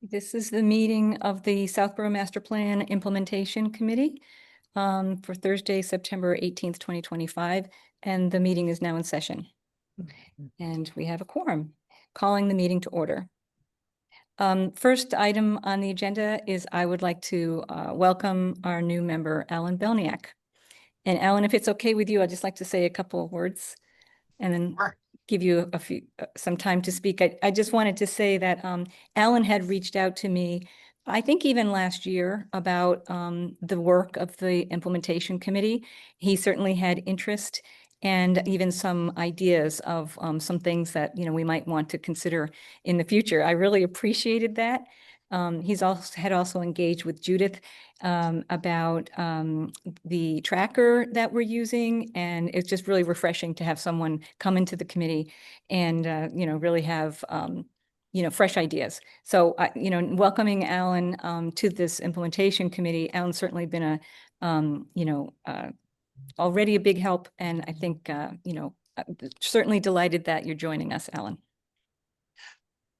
This is the meeting of the Southborough Master Plan Implementation Committee for Thursday, September 18th, 2025, and the meeting is now in session. And we have a quorum, calling the meeting to order. First item on the agenda is I would like to welcome our new member, Alan Belniak. And Alan, if it's okay with you, I'd just like to say a couple of words and then give you some time to speak. I just wanted to say that Alan had reached out to me, I think even last year, about the work of the implementation committee. He certainly had interest and even some ideas of some things that we might want to consider in the future. I really appreciated that. He's also engaged with Judith about the tracker that we're using, and it's just really refreshing to have someone come into the committee and really have fresh ideas. So welcoming Alan to this implementation committee. Alan's certainly been already a big help, and I think certainly delighted that you're joining us, Alan.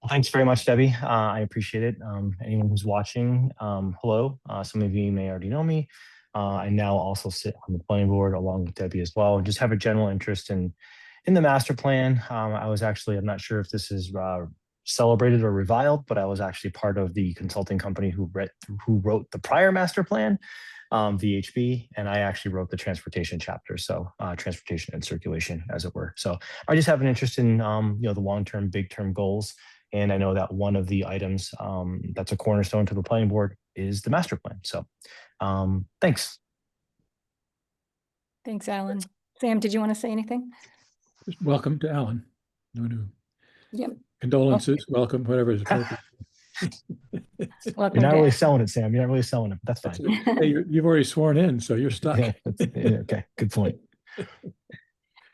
Well, thanks very much, Debbie. I appreciate it. Anyone who's watching, hello. Some of you may already know me. I now also sit on the planning board along with Debbie as well. Just have a general interest in the master plan. I'm not sure if this is celebrated or reviled, but I was actually part of the consulting company who wrote the prior master plan, VHB, and I actually wrote the transportation chapter, so transportation and circulation, as it were. So I just have an interest in the long-term, big-term goals. And I know that one of the items that's a cornerstone to the planning board is the master plan. So thanks. Thanks, Alan. Sam, did you want to say anything? Just welcome to Alan. No. Yep. Condolences, welcome, whatever is appropriate. You're not really selling it, Sam. You're not really selling it. That's fine. Hey, you've already sworn in, so you're stuck. Yeah, okay, good point.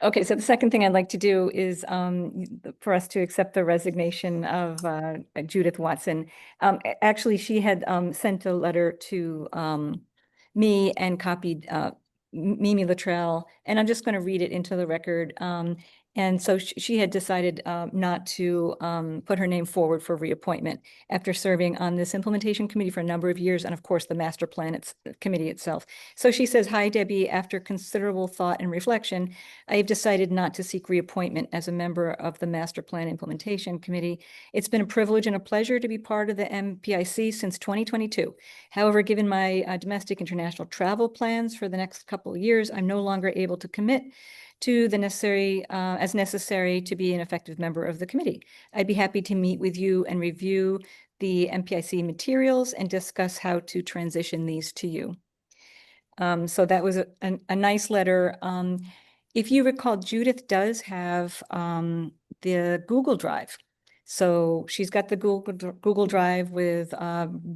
Okay, so the second thing I'd like to do is for us to accept the resignation of Judith Watson. Actually, she had sent a letter to me and copied Mimi Luttrell, and I'm just going to read it into the record. And so she had decided not to put her name forward for reappointment after serving on this implementation committee for a number of years, and of course the master plan committee itself. So she says, "Hi, Debbie. After considerable thought and reflection, I have decided not to seek reappointment as a member of the master plan implementation committee. It's been a privilege and a pleasure to be part of the MPIC since 2022. However, given my domestic international travel plans for the next couple of years, I'm no longer able to commit to the necessary to be an effective member of the committee. I'd be happy to meet with you and review the MPIC materials and discuss how to transition these to you." So that was a nice letter. If you recall, Judith does have the Google Drive. So she's got the Google Drive with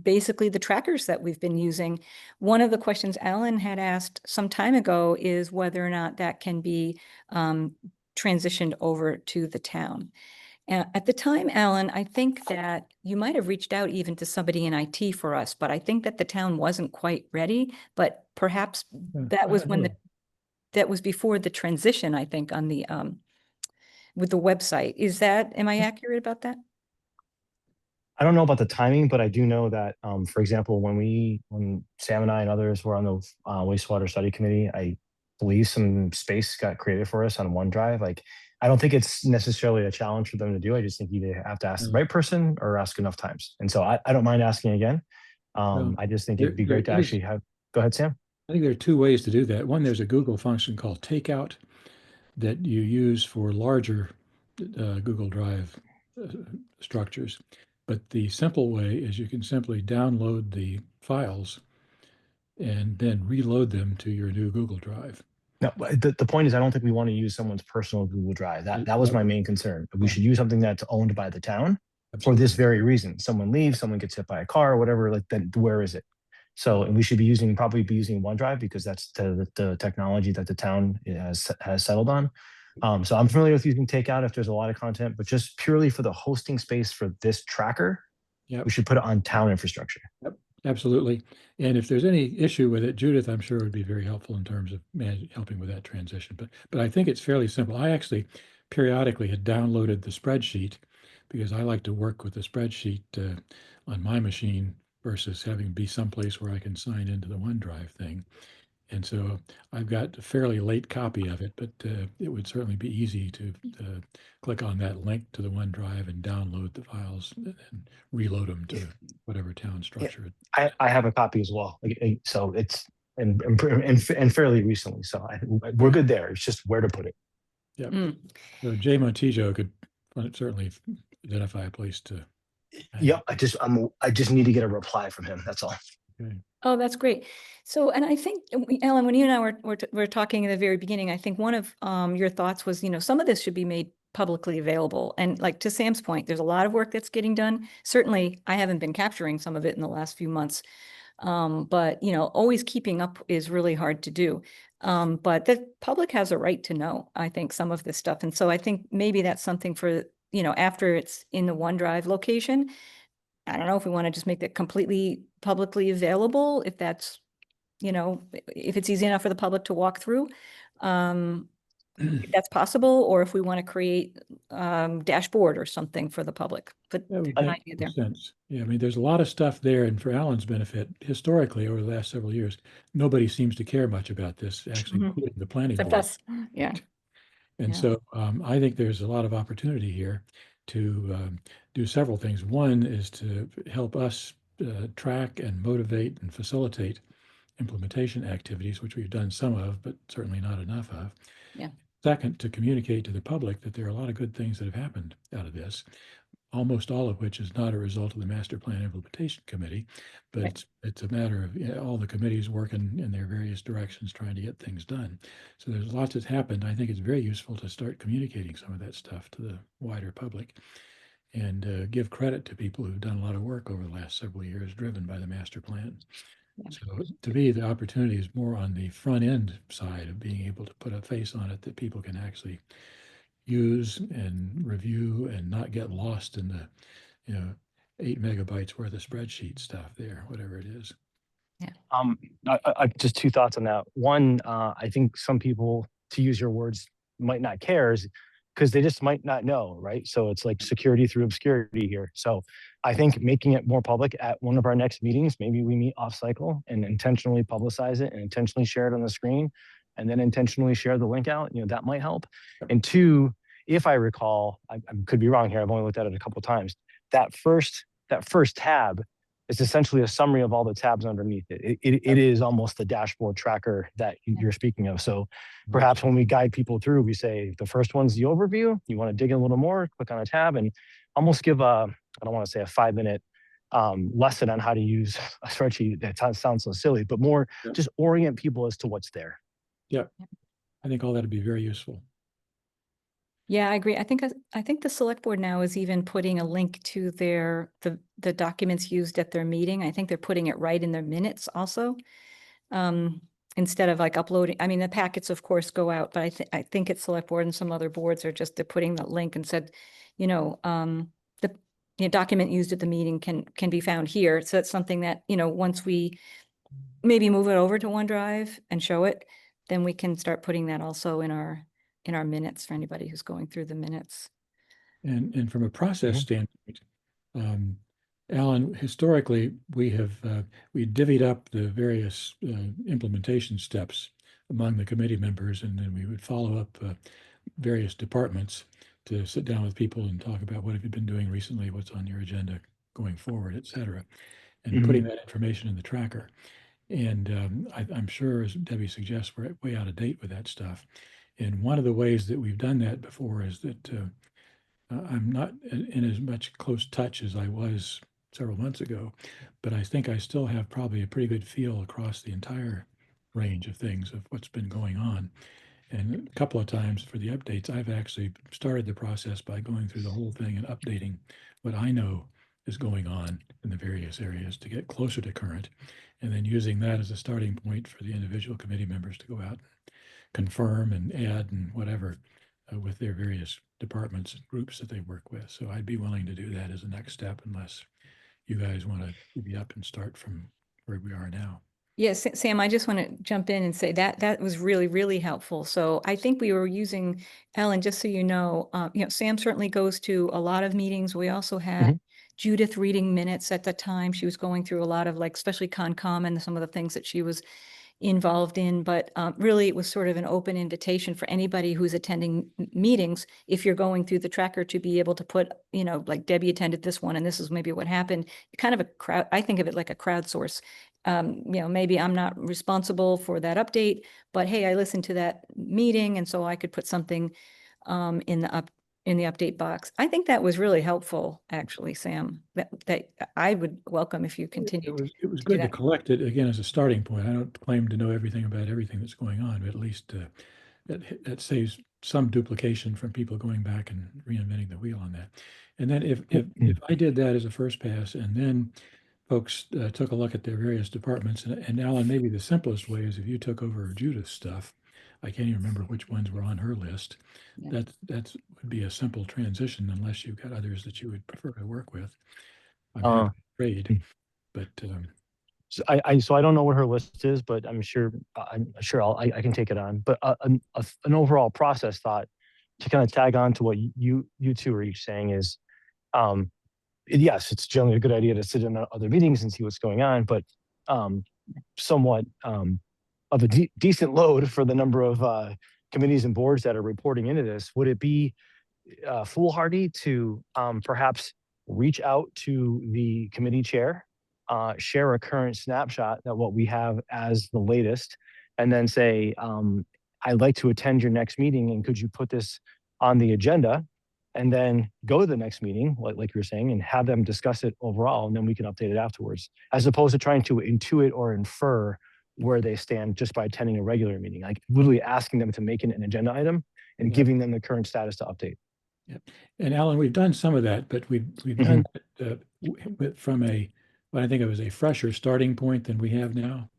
basically the trackers that we've been using. One of the questions Alan had asked some time ago is whether or not that can be transitioned over to the town. At the time, Alan, I think that you might have reached out even to somebody in IT for us, but I think that the town wasn't quite ready. But perhaps that was that was before the transition, I think, on the with the website. Am I accurate about that? I don't know about the timing, but I do know that, for example, when Sam and I and others were on the wastewater study committee, I believe some space got created for us on OneDrive. Like, I don't think it's necessarily a challenge for them to do. I just think you either have to ask the right person or ask enough times. And so I don't mind asking again. I just think it'd be great to actually have. Go ahead, Sam. I think there are two ways to do that. One, there's a Google function called Takeout that you use for larger Google Drive structures. But the simple way is you can simply download the files and then reload them to your new Google Drive. No, the point is, I don't think we want to use someone's personal Google Drive. That was my main concern. We should use something that's owned by the town for this very reason. Someone leaves, someone gets hit by a car or whatever, like then where is it? So, and we should probably be using OneDrive because that's the technology that the town has settled on. So I'm familiar with using Takeout if there's a lot of content, but just purely for the hosting space for this tracker, we should put it on town infrastructure. Yep, absolutely. And if there's any issue with it, Judith, I'm sure would be very helpful in terms of helping with that transition. But I think it's fairly simple. I actually periodically had downloaded the spreadsheet because I like to work with the spreadsheet on my machine versus having be someplace where I can sign into the OneDrive thing. And so I've got a fairly late copy of it, but it would certainly be easy to click on that link to the OneDrive and download the files and reload them to whatever town structure. I have a copy as well. So it's and fairly recently. So we're good there. It's just where to put it. Yeah. Mm. So Jay Montijo could certainly identify a place to. Yep. I just need to get a reply from him. That's all. Okay. Oh, that's great. So, and I think, Ellen, when you and I were talking at the very beginning, I think one of your thoughts was, some of this should be made publicly available. And like to Sam's point, there's a lot of work that's getting done. Certainly, I haven't been capturing some of it in the last few months. But, always keeping up is really hard to do. But the public has a right to know, I think, some of this stuff. And so I think maybe that's something for, after it's in the OneDrive location. I don't know if we want to just make that completely publicly available, if that's, if it's easy enough for the public to walk through. If that's possible, or if we want to create dashboard or something for the public. But That would an make idea there. sense. Yeah, I mean, there's a lot of stuff there, and for Alan's benefit, historically over the last several years, nobody seems to care much about this, actually, Mhm. including the planning Except board. us. Yeah. And Yeah. so I think there's a lot of opportunity here to do several things. One is to help us track and motivate and facilitate implementation activities, which we've done some of, but certainly not enough of. Yeah. Second, to communicate to the public that there are a lot of good things that have happened out of this, almost all of which is not a result of the Master Plan Implementation Committee, but Right. it's a matter of all the committees working in their various directions trying to get things done. So there's lots that's happened. I think it's very useful to start communicating some of that stuff to the wider public and give credit to people who've done a lot of work over the last several years driven by the master plan. Yeah. So to me, the opportunity is more on the front end side of being able to put a face on it that people can actually use and review and not get lost in the, 8 megabytes worth of spreadsheet stuff there, whatever it is. Just two thoughts on that. One, I think some people, to use your words, might not care because they just might not know, right? So it's like security through obscurity here. So I think making it more public at one of our next meetings, maybe we meet off cycle and intentionally publicize it and intentionally share it on the screen and then intentionally share the link out, that might help. And two, if I recall, I could be wrong here, I've only looked at it a couple of times, that first tab is essentially a summary of all the tabs underneath it. It is almost the dashboard tracker that you're speaking of. So perhaps when we guide people through, we say the first one's the overview. You want to dig in a little more, click on a tab and almost give I don't want to say a 5-minute lesson on how to use a spreadsheet. That sounds so silly, but more just orient people as to what's there. Yeah, I think all that would be very useful. Yeah, I agree. I think the select board now is even putting a link to the documents used at their meeting. I think they're putting it right in their minutes also. Instead of like uploading, I mean, the packets of course go out, but I think it's select board and some other boards are just, they're putting that link and said, the document used at the meeting can be found here. So it's something that, once we maybe move it over to OneDrive and show it, then we can start putting that also in our minutes for anybody who's going through the minutes. And from a process standpoint, Alan, historically, we divvied up the various implementation steps among the committee members, and then we would follow up various departments to sit down with people and talk about what have you been doing recently, what's on your agenda going forward, et cetera, and putting that information in the tracker. And I'm sure, as Debbie suggests, we're way out of date with that stuff. And one of the ways that we've done that before is that I'm not in as much close touch as I was several months ago, but I think I still have probably a pretty good feel across the entire range of things of what's been going on. And a couple of times for the updates, I've actually started the process by going through the whole thing and updating what I know is going on in the various areas to get closer to current, and then using that as a starting point for the individual committee members to go out and confirm and add and whatever with their various departments and groups that they work with. So I'd be willing to do that as a next step unless you guys want to be up and start from where we are now. Yes, Sam, I just want to jump in and say that that was really, really helpful. So I think we were using, Ellen, just so you know, Sam certainly goes to a lot of meetings. We also had Mhm. Judith reading minutes at the time. She was going through a lot of like, especially Concom and some of the things that she was involved in, but really it was sort of an open invitation for anybody who's attending meetings, if you're going through the tracker, to be able to put, you know, like Debbie attended this one and this is maybe what happened. Kind of a crowd, I think of it like a crowdsource. You know, maybe I'm not responsible for that update, but hey, I listened to that meeting and so I could put something in the update box. I think that was really helpful, actually, Sam, that I would welcome if you It continued was to do good to that. collect it again as a starting point. I don't claim to know everything about everything that's going on, but at least that saves some duplication from people going back and reinventing the wheel on that. And then if I did that as a first pass, and then folks took a look at their various departments, and Alan, maybe the simplest way is if you took over Judith's stuff. I can't even remember which ones were on her list. Yeah. That would be a simple transition, unless you've got others that you would prefer to work with. I'm Uh, happy to trade, but so I don't know what her list is, but I'm sure I can take it on. But an overall process thought to kind of tag on to what you two are each saying is, um, yes, it's generally a good idea to sit in other meetings and see what's going on, but um, somewhat of a decent load for the number of committees and boards that are reporting into this. Would it be foolhardy to perhaps reach out to the committee chair, share a current snapshot that what we have as the latest, and then say, I'd like to attend your next meeting, and could you put this on the agenda? And then go to the next meeting, like you were saying, and have them discuss it overall, and then we can update it afterwards, as opposed to trying to intuit or infer where they stand just by attending a regular meeting, like literally asking them to make it an agenda item and yeah. giving them the current status to update. Yep. And Alan, we've done some of that, but we've done it from what I think of as a fresher starting point than we have now.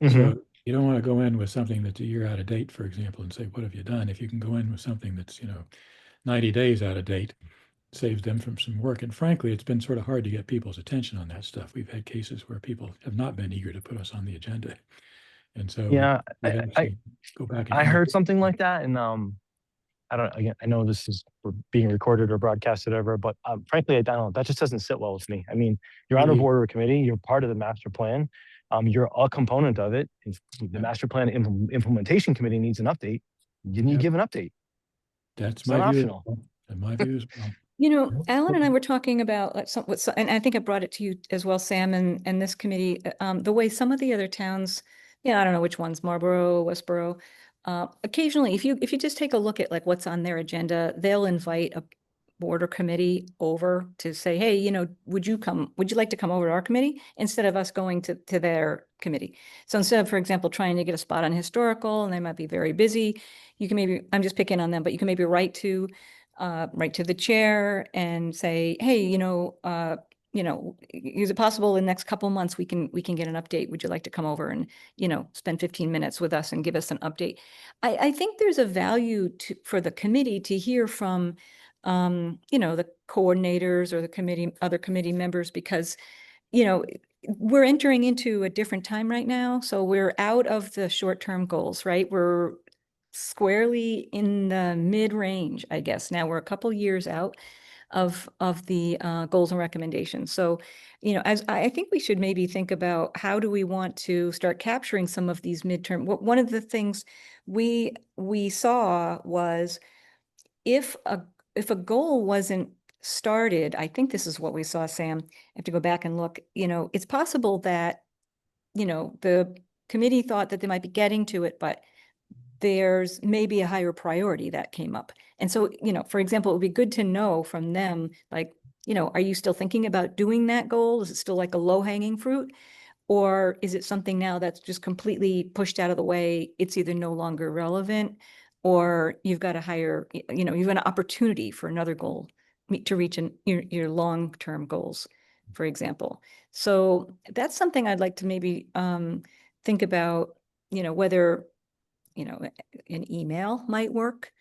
Mm-hmm. So you don't want to go in with something that's a year out of date, for example, and say, what have you done? If you can go in with something that's, 90 days out of date, saves them from some work. And frankly, it's been sort of hard to get people's attention on that stuff. We've had cases where people have not been eager to put us on the agenda. And so Yeah, we've actually go back and I heard edit. something like that, and I don't again. I know this is being recorded or broadcasted, or whatever, but frankly, I don't know. That just doesn't sit well with me. I mean, you're on a Really, board or a committee. You're part of the master plan. You're a component of it. If the Yep. master plan implementation committee needs an update, you need to Yep. give an update. That's It's my not view as optional. well. And my view as well. You know, Alan and I were talking about like and I think I brought it to you as well, Sam, and this committee, the way some of the other towns, I don't know which ones, Marlborough, Westboro, occasionally, if you just take a look at like what's on their agenda, they'll invite a board or committee over to say, hey, would you like to come over to our committee instead of us going to their committee? So instead of, for example, trying to get a spot on historical, and they might be very busy, you can maybe, I'm just picking on them, but you can maybe write to the chair and say, hey, is it possible in the next couple months we can get an update? Would you like to come over and, spend 15 minutes with us and give us an update? I think there's a value for the committee to hear from, the coordinators or other committee members, because, we're entering into a different time right now. So we're out of the short-term goals, right? We're squarely in the mid-range, I guess. Now we're a couple years out of the goals and recommendations. So, as I think we should maybe think about how do we want to start capturing some of these midterm. One of the things we saw was if a goal wasn't started, I think this is what we saw, Sam. I have to go back and look. It's possible that the committee thought that they might be getting to it, but there's maybe a higher priority that came up. And so, for example, it would be good to know from them, like, are you still thinking about doing that goal? Is it still like a low-hanging fruit? Or is it something now that's just completely pushed out of the way? It's either no longer relevant, or you've got a higher, you've got an opportunity for another goal to reach your long-term goals, for example. So that's something I'd like to maybe think about, whether an email might work,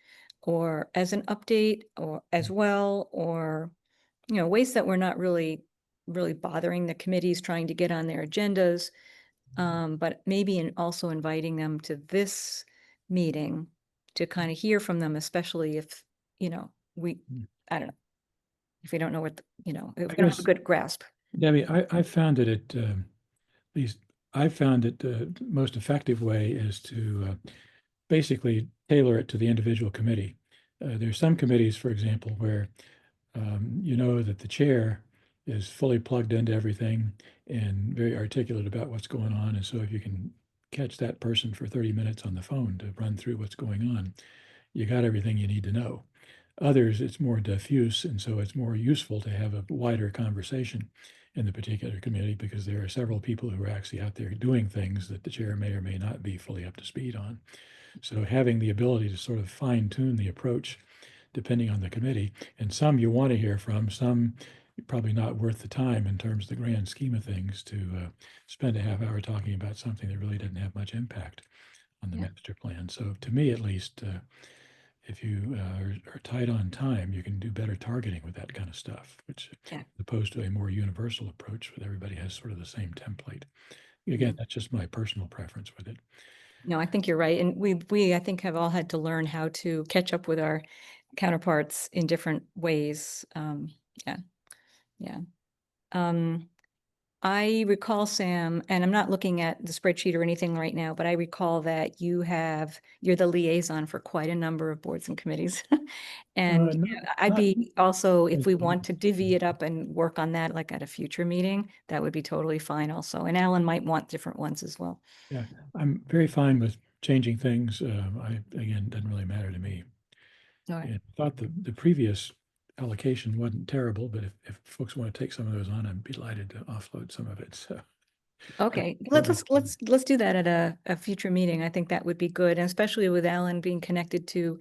or as an update, or as well, or, ways that we're not really bothering the committees trying to get on their agendas. But maybe also inviting them to this meeting to kind of hear from them, especially if, you know, I don't know, if we don't know what, if we don't have a good grasp. Debbie, I found that at least I found that the most effective way is to basically tailor it to the individual committee. There's some committees, for example, where you know that the chair is fully plugged into everything and very articulate about what's going on. And so if you can catch that person for 30 minutes on the phone to run through what's going on, you got everything you need to know. Others, it's more diffuse, and so it's more useful to have a wider conversation in the particular committee because there are several people who are actually out there doing things that the chair may or may not be fully up to speed on. So having the ability to sort of fine tune the approach depending on the committee, and some you want to hear from, some probably not worth the time in terms of the grand scheme of things to spend a half hour talking about something that really didn't have much impact on the master plan. So to me, at least, if you are tight on time, you can do better targeting with that kind of stuff, which as opposed to a more universal approach where everybody has sort of the same template. Again, that's just my personal preference with it. No, I think you're right. And we, I think, have all had to learn how to catch up with our counterparts in different ways. Yeah. I recall, Sam, and I'm not looking at the spreadsheet or anything right now, but I recall that you're the liaison for quite a number of boards and committees. And I'd be also, if we want to divvy it up and work on that, like at a future meeting, that would be totally fine also. And Alan might want different ones as well. Yeah, I'm very fine with changing things. Again, doesn't really matter to me. All right. I thought the previous allocation wasn't terrible, but if folks want to take some of those on, I'm delighted to offload some of it. So Okay, let's do that at a future meeting. I think that would be good, and especially with Alan being connected to,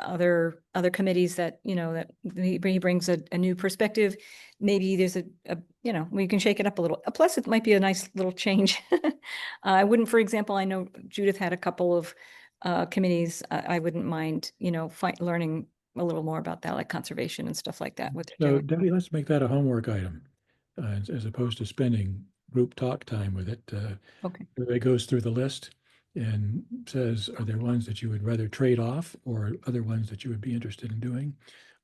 other committees that, that he brings a new perspective. Maybe there's we can shake it up a little. Plus, it might be a nice little change. I wouldn't, for example, I know Judith had a couple of committees. I wouldn't mind, learning a little more about that, like conservation and stuff like that. What they're So doing. Debbie, let's make that a homework item as opposed to spending group talk time with it. Okay. Everybody goes through the list and says, are there ones that you would rather trade off or other ones that you would be interested in doing?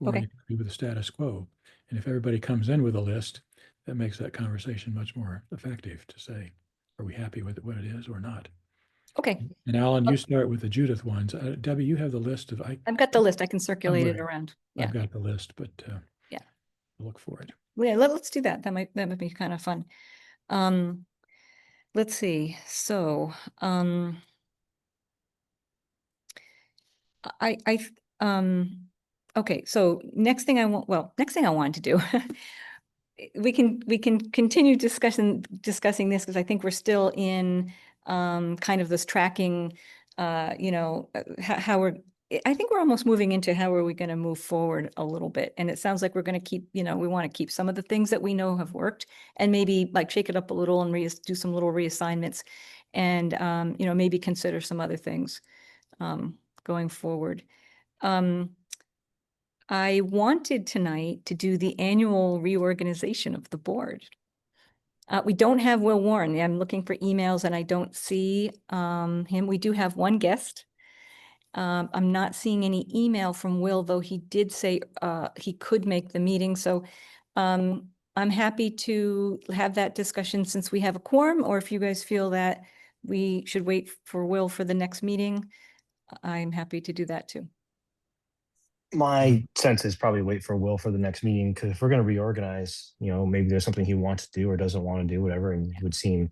Or Okay. you could be with the status quo. And if everybody comes in with a list, that makes that conversation much more effective to say, are we happy with what it is or not? Okay. And Alan, you start with the Judith ones. Debbie, you have the list of, I've got the list. I can circulate it around. Yeah. I've got the list, but yeah, look for it. Yeah, let's do that. That might be kind of fun. Let's see. So, okay. So next thing I wanted to do, we can continue discussing this because I think we're still in kind of this tracking, how I think we're almost moving into how are we going to move forward a little bit. And it sounds like we're going to keep, we want to keep some of the things that we know have worked and maybe like shake it up a little and do some little reassignments and, maybe consider some other things going forward. I wanted tonight to do the annual reorganization of the board. We don't have Will Warren. I'm looking for emails and I don't see him. We do have one guest. I'm not seeing any email from Will, though he did say he could make the meeting. So I'm happy to have that discussion since we have a quorum, or if you guys feel that we should wait for Will for the next meeting, I'm happy to do that too. My sense is probably wait for Will for the next meeting, because if we're going to reorganize, maybe there's something he wants to do or doesn't want to do, whatever, and it would seem,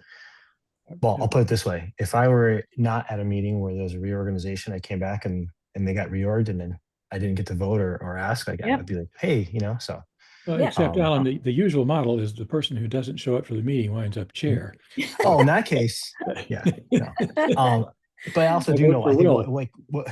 well, I'll put it this way. If I were not at a meeting where there's a reorganization, I came back and they got reorged and then I didn't get to vote or ask, I'd be like, hey, so. Well, except Alan, the usual model is the person who doesn't show up for the meeting winds up chair. Oh, in that case, yeah. But I also do know, I think, what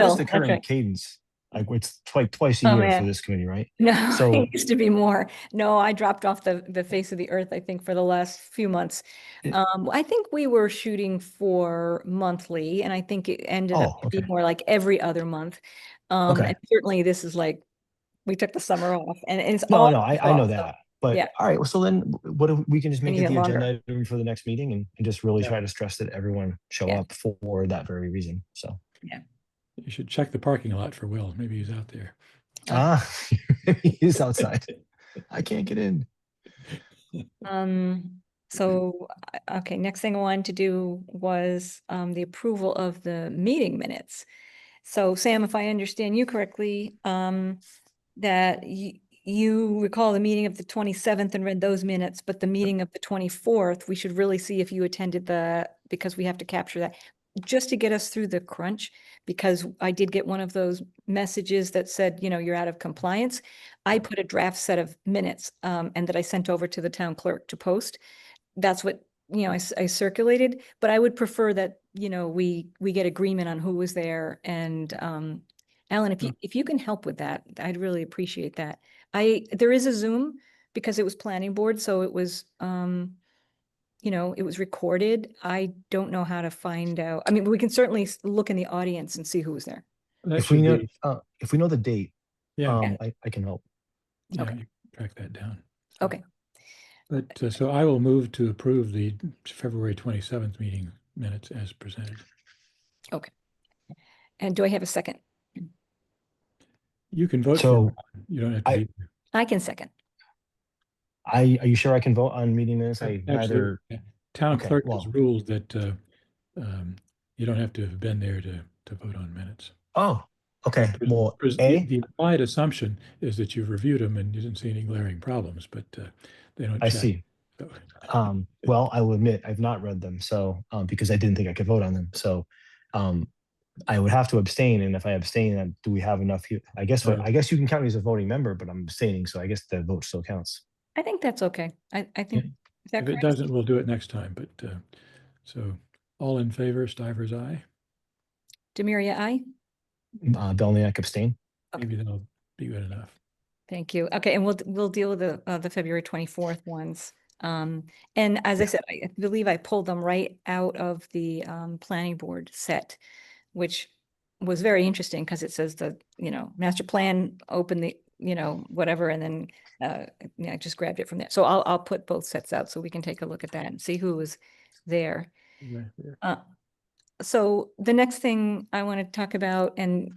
is the current cadence? Like it's twice a year for this committee, right? No, so it used to be more. No, I dropped off the face of the earth, I think, for the last few months. I think we were shooting for monthly, and I think it ended up being more like every other month. And certainly this is like, we took the summer off and it's I know that. But Yeah. all right, well, so then what if we can just make need it it the longer. agenda item for the next meeting and just really Yeah. try to stress that everyone show Yeah. up for that very reason. So You should check the parking lot for Will. Maybe he's out there. he's outside. I can't get in. So, okay, next thing I wanted to do was the approval of the meeting minutes. So Sam, if I understand you correctly, that you recall the meeting of the 27th and read those minutes, but the meeting of the 24th, we should really see if you attended because we have to capture that, just to get us through the crunch, because I did get one of those messages that said, you're out of compliance. I put a draft set of minutes, and that I sent over to the town clerk to post. That's what, I circulated, but I would prefer that, we get agreement on who was there. And Alan, if you can help with that, I'd really appreciate that. There is a Zoom because it was planning board, so it was it was recorded. I don't know how to find out. I mean, we can certainly look in the audience and see who was there. That If we should know be, if we know the date, yeah, I can help. yeah, okay. you track that down. Okay. But so I will move to approve the February 27th meeting minutes as presented. Okay. And do I have a second? You can vote for So it. You don't have to I- be. I can second. are you sure I can vote on meeting minutes? I Absolutely. neither. Yeah. Town Okay, clerk has well. ruled that you don't have to have been there to vote on minutes. Oh, okay. Well, The implied assumption is that you've reviewed them and you didn't see any glaring problems, but they don't I check. see. So, Well, I will admit I've not read them, so because I didn't think I could vote on them. So I would have to abstain, and if I abstain, then do we have enough here? I guess Uh, I guess you can count me as a voting member, but I'm abstaining, so I guess the vote still counts. I think that's okay. I think, Yeah. is that if it correct? doesn't, we'll do it next time. But so all in favor, Stivers, aye. Demiria, aye? Belniak abstain. Okay. Maybe that'll be good enough. Thank you. Okay, and we'll deal with the February 24th ones. And as I said, I believe I pulled them right out of the planning board set, which was very interesting because it says the, master plan, open the, whatever, and then I just grabbed it from there. So I'll put both sets out so we can take a look at that and see who was there. So the next thing I want to talk about, and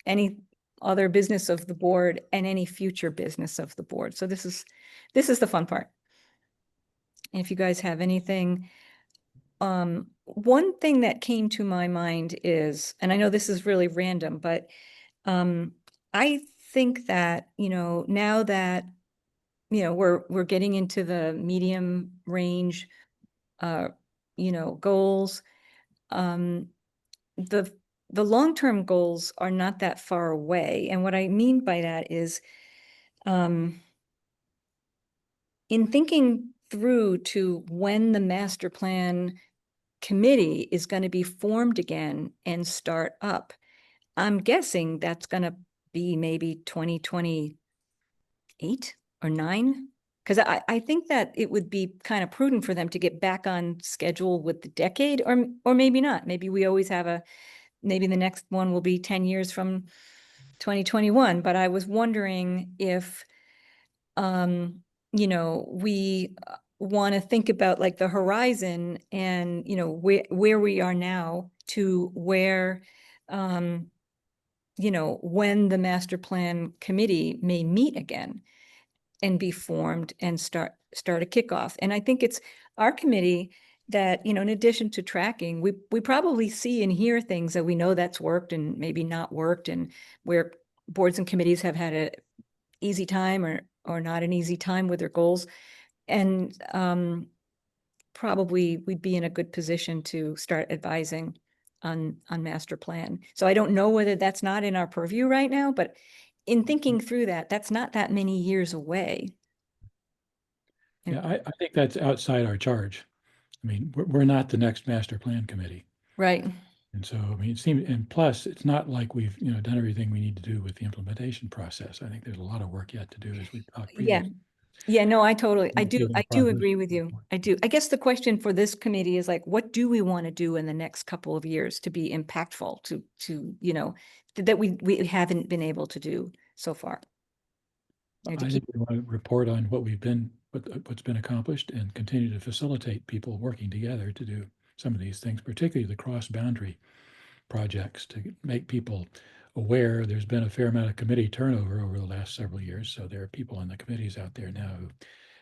any other business of the board and any future business of the board. So this is the fun part. And if you guys have anything, one thing that came to my mind is, and I know this is really random, but I think that, now that, we're getting into the medium range, goals, the long-term goals are not that far away. And what I mean by that is, in thinking through to when the master plan committee is going to be formed again and start up, I'm guessing that's going to be maybe 2028 or 9. Because I think that it would be kind of prudent for them to get back on schedule with the decade, or maybe not. Maybe we always have maybe the next one will be 10 years from 2021. But I was wondering if, we want to think about like the horizon and, where we are now to where, when the master plan committee may meet again and be formed and start a kickoff. And I think it's our committee that, in addition to tracking, we probably see and hear things that we know that's worked and maybe not worked, and where boards and committees have had a easy time or not an easy time with their goals. And probably we'd be in a good position to start advising on master plan. So I don't know whether that's not in our purview right now, but in thinking through that, that's not that many years away. Yeah, I think that's outside our charge. I mean, we're not the next master plan committee. Right. And so, I mean, it seems, and plus, it's not like we've, done everything we need to do with the implementation process. I think there's a lot of work yet to do, as we've talked Yeah. previously. Yeah, no, I do Given the do progress. agree with you. I do. I guess the question for this committee is like, what do we want to do in the next couple of years to be impactful to, that we haven't been able to do so far? Yeah, to I keep, think we want to report on what's been accomplished and continue to facilitate people working together to do some of these things, particularly the cross-boundary projects to make people aware. There's been a fair amount of committee turnover over the last several years. So there are people on the committees out there now who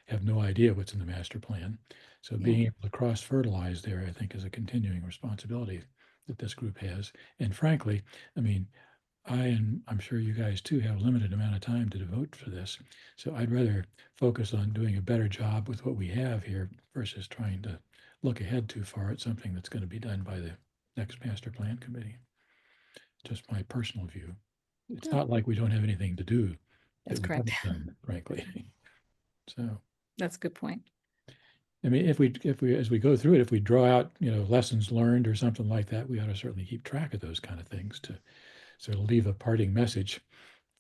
have no idea what's in the master plan. So yeah, being able to cross-fertilize there, I think, is a continuing responsibility that this group has. And frankly, I mean, and I'm sure you guys too have a limited amount of time to devote for this. So I'd rather focus on doing a better job with what we have here versus trying to look ahead too far at something that's going to be done by the next master plan committee. Just my personal view. It's no, not like we don't have anything to do that's that we correct. haven't done, frankly. So, That's a good point. I mean, if we, as we go through it, if we draw out, lessons learned or something like that, we ought to certainly keep track of those kind of things to sort of leave a parting message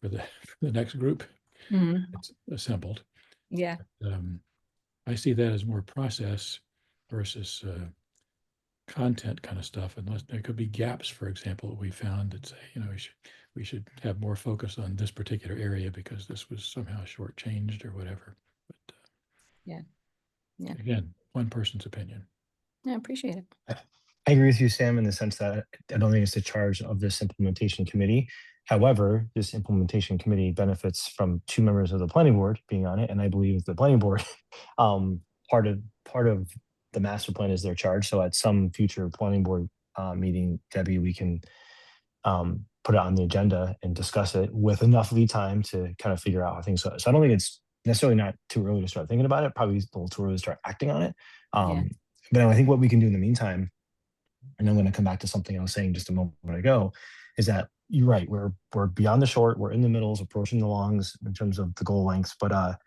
for the, for the next group Mhm. that's assembled. Yeah, Um, I see that as more process versus content kind of stuff, unless there could be gaps, for example, that we found that say, we should have more focus on this particular area because this was somehow shortchanged or whatever. But yeah, yeah. again, one person's opinion. I appreciate it. I agree with you, Sam, in the sense that I don't think it's the charge of this implementation committee. However, this implementation committee benefits from two members of the planning board being on it, and I believe the planning board, um, part of the master plan is their charge. So at some future planning board meeting, Debbie, we can put it on the agenda and discuss it with enough lead time to kind of figure out how things go. So I don't think it's necessarily not too early to start thinking about it. Probably a little too early to start acting on it. Yeah, But I think what we can do in the meantime, and I'm going to come back to something I was saying just a moment ago, is that you're right. We're beyond the short. We're in the middles, approaching the longs in terms of the goal lengths. But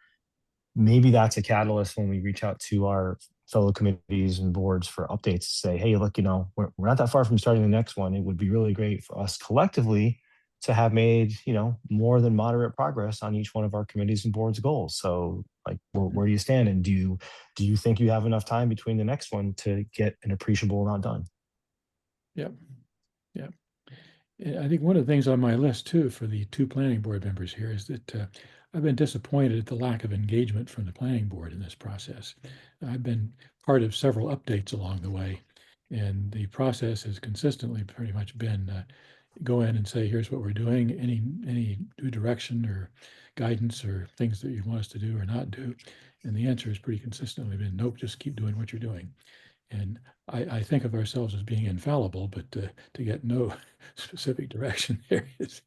maybe that's a catalyst when we reach out to our fellow committees and boards for updates to say, hey, look, we're not that far from starting the next one. It would be really great for us collectively to have made, more than moderate progress on each one of our committees and boards goals. So like, where do you stand? And do you think you have enough time between the next one to get an appreciable amount done? Yep. Yep. I think one of the things on my list too for the two planning board members here is that I've been disappointed at the lack of engagement from the planning board in this process. I've been part of several updates along the way, and the process has consistently pretty much been go in and say, here's what we're doing, any new direction or guidance or things that you want us to do or not do. And the answer has pretty consistently been, nope, just keep doing what you're doing. And I think of ourselves as being infallible, but to get no specific direction there has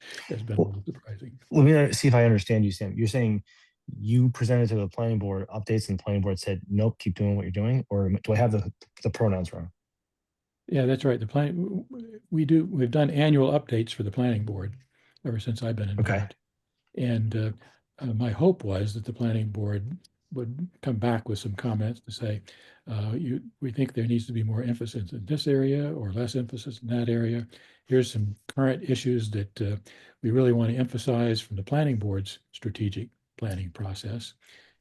been a Well, little surprising. let me see if I understand you, Sam. You're saying you presented to the planning board updates and the planning board said, nope, keep doing what you're doing? Or do I have the pronouns wrong? Yeah, that's right. We've done annual updates for the planning board ever since I've been Okay. involved. And my hope was that the planning board would come back with some comments to say, we think there needs to be more emphasis in this area or less emphasis in that area. Here's some current issues that we really want to emphasize from the planning board's strategic planning process.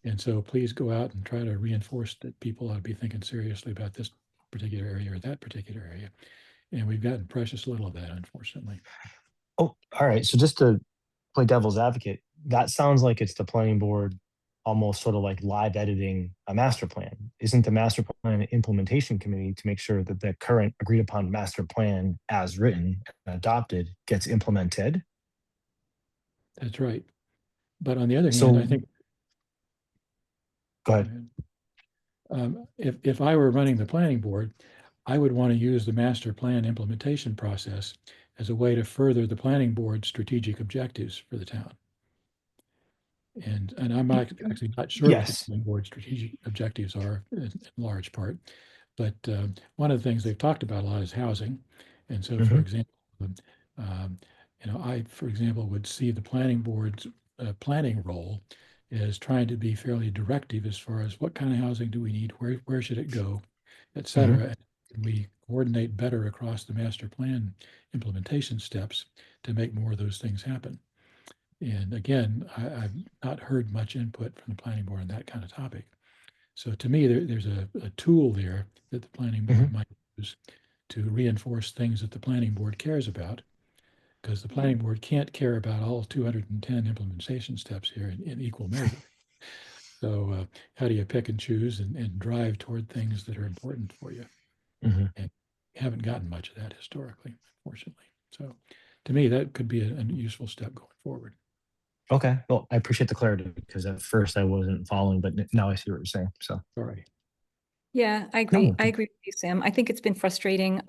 And so please go out and try to reinforce that people ought to be thinking seriously about this particular area or that particular area. And we've gotten precious little of that, unfortunately. Oh, all right. So just to play devil's advocate, that sounds like it's the planning board almost sort of like live editing a master plan. Isn't the master plan implementation committee to make sure that the current agreed upon master plan as written and adopted gets implemented? That's right. But on the other hand, I So think, go go ahead. ahead. If I were running the planning board, I would want to use the master plan implementation process as a way to further the planning board's strategic objectives for the town. And I'm actually not sure what the Yes. planning board strategic objectives are in large part, but one of the things they've talked about a lot is housing. And so, for Mhm. example, um, I, for example, would see the planning board's planning role as trying to be fairly directive as far as what kind of housing do we need, where should it go, et Mhm. cetera. And we coordinate better across the master plan implementation steps to make more of those things happen. And again, I've not heard much input from the planning board on that kind of topic. So to me, there's a tool there that the planning board Mhm. might use to reinforce things that the planning board cares about because the planning board can't care about all 210 implementation steps here in equal measure. So how do you pick and choose and drive toward things that are important for you? Mhm. And we haven't gotten much of that historically, unfortunately. So to me, that could be a useful step going forward. Okay. Well, I appreciate the clarity because at first I wasn't following, but now I see what you're saying. So Sorry. Yeah, I agree. no, I agree with you, Sam. I think it's been frustrating.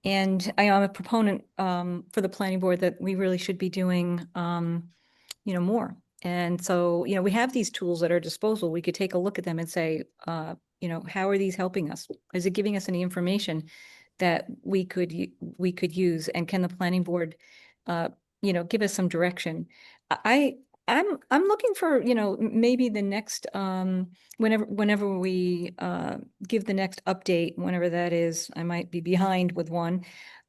And I am a proponent for the planning board that we really should be doing more. And so, we have these tools at our disposal. We could take a look at them and say, how are these helping us? Is it giving us any information that we could use? And can the planning board, give us some direction? I I'm looking for, maybe the next whenever we give the next update, whenever that is, I might be behind with one,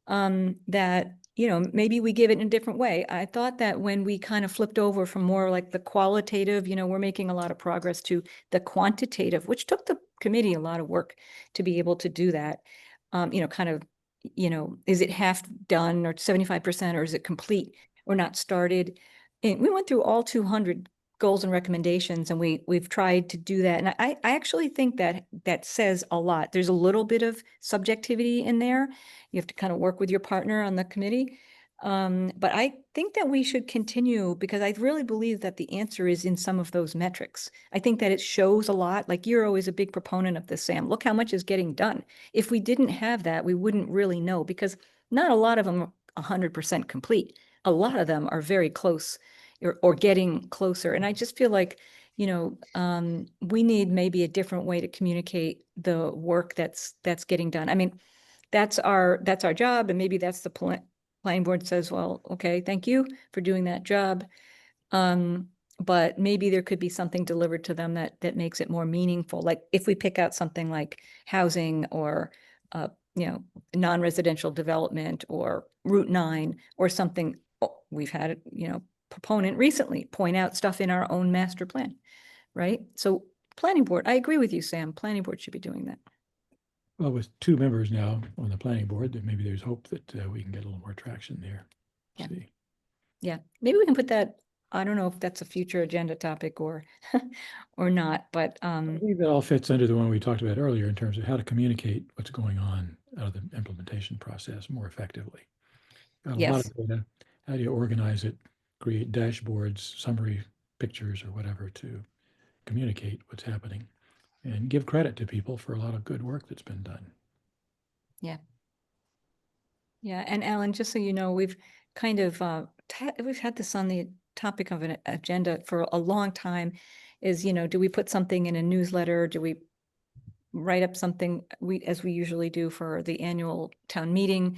that, maybe we give it in a different way. I thought that when we kind of flipped over from more like the qualitative, we're making a lot of progress, to the quantitative, which took the committee a lot of work to be able to do that. Kind of, is it half done or 75%, or is it complete or not started? And we went through all 200 goals and recommendations, and we've tried to do that. And I actually think that that says a lot. There's a little bit of subjectivity in there. You have to kind of work with your partner on the committee. But I think that we should continue, because I really believe that the answer is in some of those metrics. I think that it shows a lot. Like, you're always a big proponent of this, Sam. Look how much is getting done. If we didn't have that, we wouldn't really know, because not a lot of them are 100% complete. A lot of them are very close, or getting closer. And I just feel like, we need maybe a different way to communicate the work that's getting done. I mean, that's our job, and maybe that's the planning board says, well, okay, thank you for doing that job. But maybe there could be something delivered to them that makes it more meaningful. Like, if we pick out something like housing, or non-residential development, or Route 9, or something. We've had, proponent recently point out stuff in our own master plan, right? So planning board, I agree with you, Sam. Planning board should be doing that. Well, with 2 members now on the planning board, that maybe there's hope that we can get a little more traction there. Yeah. See. Yeah, maybe we can put that. I don't know if that's a future agenda topic or or not, but I believe that all fits under the one we talked about earlier in terms of how to communicate what's going on out of the implementation process more effectively. Got a lot yes. of data. How do you organize it, create dashboards, summary pictures, or whatever to communicate what's happening, and give credit to people for a lot of good work that's been done. Yeah. Yeah, and Alan, just so you know, we've kind of we've had this on the topic of an agenda for a long time. Is, do we put something in a newsletter? Do we write up something, as we usually do for the annual town meeting?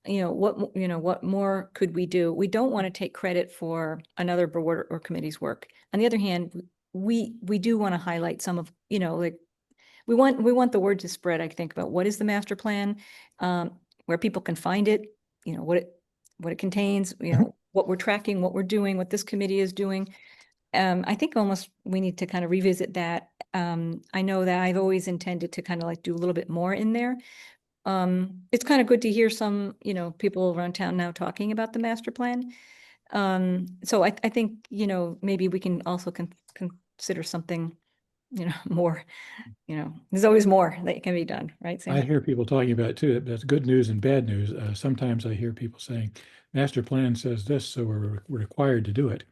What more could we do? We don't want to take credit for another board or committee's work. On the other hand, we do want to highlight some of, like, we want the word to spread, I think, about what is the master plan, where people can find it, what it contains, what we're tracking, what we're doing, what this committee is doing. I think almost we need to kind of revisit that. I know that I've always intended to kind of like do a little bit more in there. It's kind of good to hear some, people around town now talking about the master plan. So I think, maybe we can also consider something, more, there's always more that can be done, right, Sam? I hear people talking about it too. That's good news and bad news. Sometimes I hear people saying, master plan says this, so we're required to do it.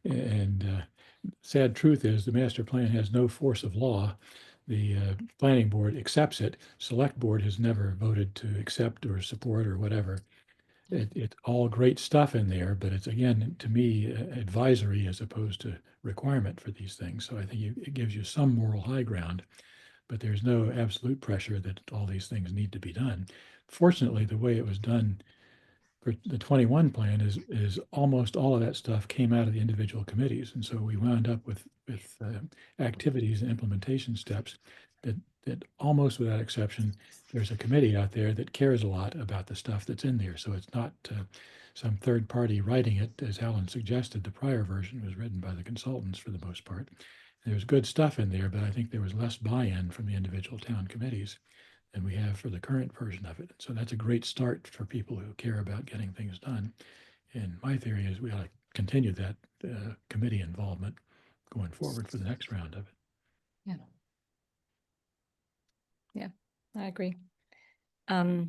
And sad truth is the master plan has no force of law. The planning board accepts it. Select board has never voted to accept or support or whatever. It's all great stuff in there, but it's, again, to me, advisory as opposed to requirement for these things. So I think it gives you some moral high ground, but there's no absolute pressure that all these things need to be done. Fortunately, the way it was done for the 21 plan is almost all of that stuff came out of the individual committees. And so we wound up with activities and implementation steps that almost without exception, there's a committee out there that cares a lot about the stuff that's in there. So it's not some third party writing it. As Alan suggested, the prior version was written by the consultants for the most part. There's good stuff in there, but I think there was less buy-in from the individual town committees than we have for the current version of it. So that's a great start for people who care about getting things done. And my theory is we ought to continue that committee involvement going forward for the next round of it. Yeah, I agree. Yeah.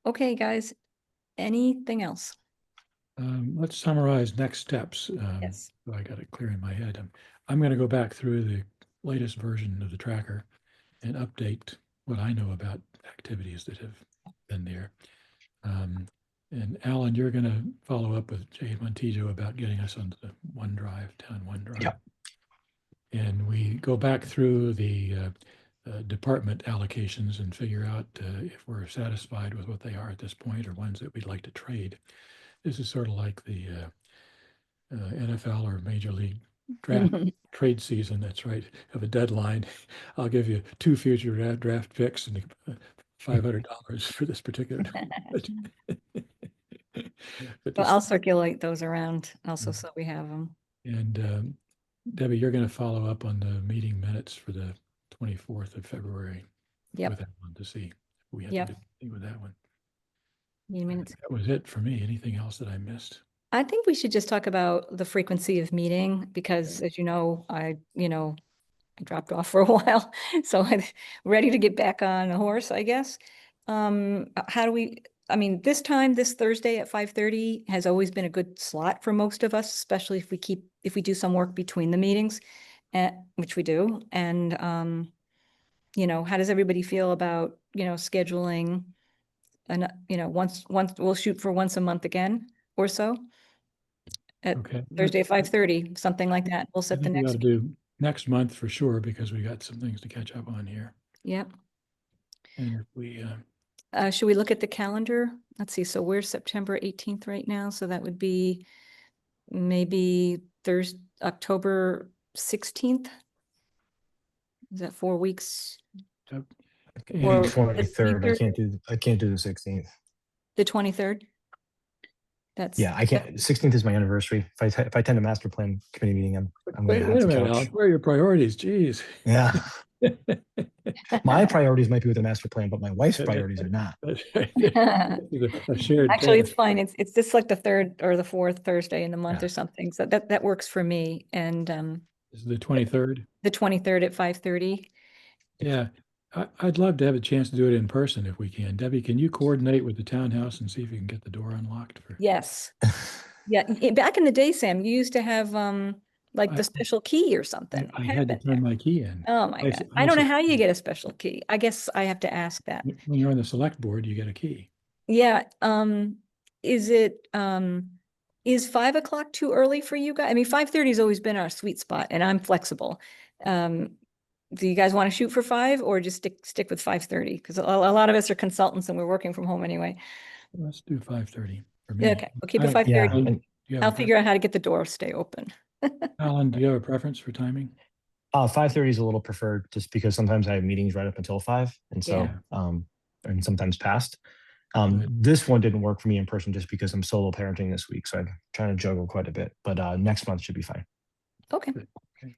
Okay, guys, anything else? Let's summarize next steps. Yes. So I got it clear in my head. I'm going to go back through the latest version of the tracker and update what I know about activities that have been there. And Alan, you're going to follow up with Jay Montijo about getting us onto the OneDrive, town OneDrive. Yep. And we go back through the department allocations and figure out if we're satisfied with what they are at this point or ones that we'd like to trade. This is sort of like the NFL or Major League draft trade season. That's right. Have a deadline. I'll give you 2 future draft picks and $500 for this particular. But Well, I'll circulate those around also, Mm. so we have them. And Debbie, you're going to follow up on the meeting minutes for the 24th of February. Yep. With that one to see if we have Yep. to do anything with that one. Meeting minutes. That was it for me. Anything else that I missed? I think we should just talk about the frequency of meeting because, as you know, I dropped off for a while, so I'm ready to get back on a horse, I guess. How do we? I mean, this Thursday at 5:30 has always been a good slot for most of us, especially if we do some work between the meetings, which we do. And how does everybody feel about scheduling? And once we'll shoot for once a month again or so. At Okay. Thursday at 5:30, something like that. We'll I set the think we ought next. to do next month for sure because we got some things to catch up on here. Yep. And if we Should we look at the calendar? Let's see. So we're September 18th right now. So that would be maybe Thursday, October 16th. Is that 4 weeks? uh, Or The 23rd. 23rd? I can't do the 16th. The 23rd? That's Yeah, I can't. 16th is my anniversary. If I attend a master plan committee meeting, I'm wait, going to wait have a to minute, couch. Alan. Where are your priorities? Geez. Yeah. My priorities might be with the master plan, but my wife's priorities are not. That's right. A shared actually, it's task. fine. It's just like the 3rd or the 4th Thursday in the month Yeah. or something. So that works for me. And This is the 23rd. the 23rd at 5:30. Yeah. I'd love to have a chance to do it in person if we can. Debbie, can you coordinate with the townhouse and see if you can get the door unlocked for? Yes. Yeah. Back in the day, Sam, you used to have like the I- special key or something. I What had to happened turn there? my key in. Oh my God. I don't know how you get a special key. I guess I have to ask that. When you're on the select board, you get a key. Yeah. Is 5 o'clock too early for you guys? I mean, 5:30 has always been our sweet spot and I'm flexible. Do you guys want to shoot for 5 or just stick with 5:30? Because a lot of us are consultants and we're working from home anyway. Let's do 5:30 for me. Yeah, okay, we'll keep it I- 5:30. Yeah. Alan, and, do you have I'll a figure out how to get the door stay open. Alan, do you have a preference for timing? 5:30 is a little preferred just because sometimes I have meetings right up until 5. And so, and sometimes past. Good. This one didn't work for me in person just because I'm solo parenting this week. So I'm trying to juggle quite a bit, but next month should be fine. Okay. Okay.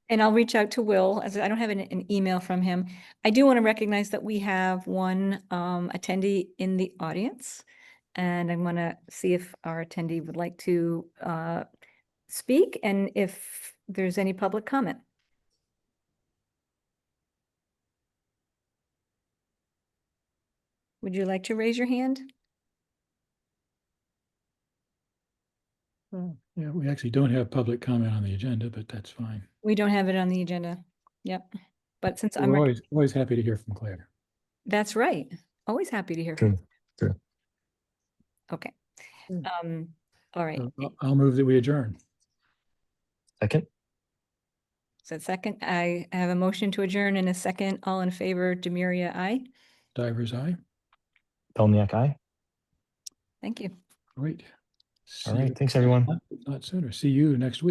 And I'll reach out to Will, as I don't have an email from him. I do want to recognize that we have one attendee in the audience. And I'm going to see if our attendee would like to speak and if there's any public comment. Would you like to raise your hand? Yeah, we actually don't have public comment on the agenda, but that's fine. We don't have it on the agenda. Yep. But since I'm, We're always happy to hear from Claire. that's right. Always happy to hear from. True. Okay. Mm. All right. I'll move that we adjourn. Second. So second, I have a motion to adjourn and a second. All in favor, Demiria, aye. Divers eye. Pelniak, aye. Thank you. Great. All right. Thanks, everyone. Not sooner. See you next week.